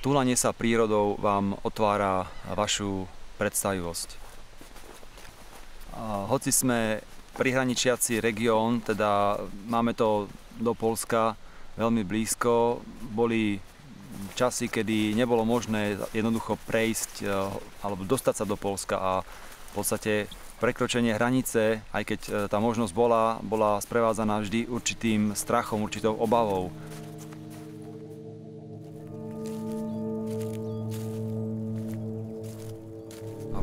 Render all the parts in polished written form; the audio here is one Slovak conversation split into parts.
Túlanie sa prírodou vám otvára vašu predstavivosť. Hoci sme prihraničiaci región, teda máme to do Poľska veľmi blízko, boli časy, kedy nebolo možné jednoducho prejsť alebo dostať sa do Poľska a v podstate prekročenie hranice, aj keď tá možnosť bola sprevádzaná vždy určitým strachom, určitou obavou.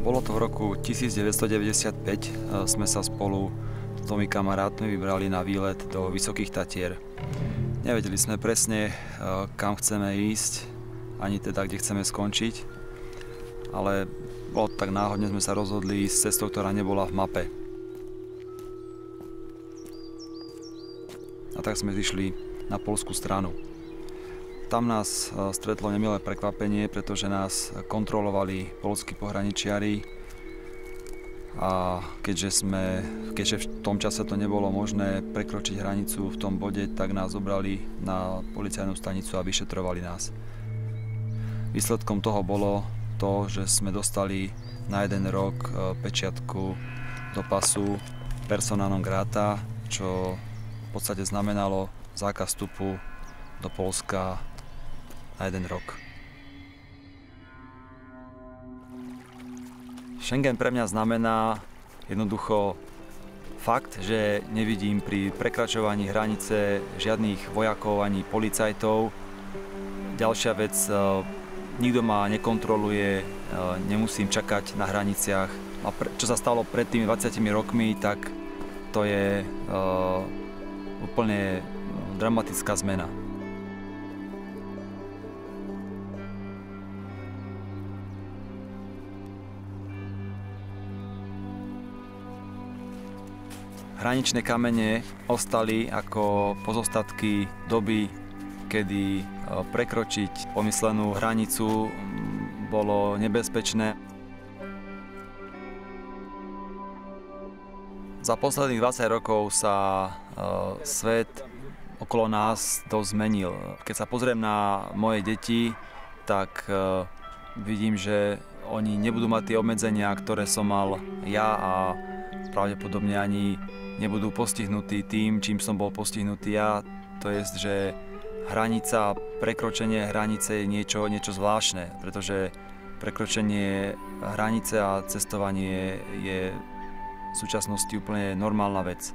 Bolo to v roku 1995, sme sa spolu s tými kamarátmi vybrali na výlet do Vysokých Tatier. Nevedeli sme presne, kam chceme ísť, ani teda, kde chceme skončiť, ale bolo tak náhodne sme sa rozhodli ísť cestou, ktorá nebola v mape. A tak sme zišli na poľskú stranu. Tam nás stretlo nemilé prekvapenie, pretože nás kontrolovali poľskí pohraničiari a keďže v tom čase to nebolo možné prekročiť hranicu v tom bode, tak nás zobrali na policajnú stanicu a vyšetrovali nás. Výsledkom toho bolo to, že sme dostali na 1 rok pečiatku do pasu persona non grata, čo v podstate znamenalo zákaz vstupu do Poľska na 1 rok. Schengen pre mňa znamená jednoducho fakt, že nevidím pri prekračovaní hranice žiadnych vojakov ani policajtov. Ďalšia vec, nikto ma nekontroluje, nemusím čakať na hraniciach. A čo sa stalo pred tými 20 rokmi, tak to je úplne dramatická zmena. Hraničné kamene ostali ako pozostatky doby, kedy prekročiť pomyslenú hranicu bolo nebezpečné. Za posledných 20 rokov sa svet okolo nás dosť zmenil. Keď sa pozriem na moje deti, tak vidím, že oni nebudú mať tie obmedzenia, ktoré som mal ja, a pravdepodobne ani nebudú postihnutí tým, čím som bol postihnutý ja. To je, že hranica, prekročenie hranice je niečo zvláštne, pretože prekročenie hranice a cestovanie je v súčasnosti úplne normálna vec.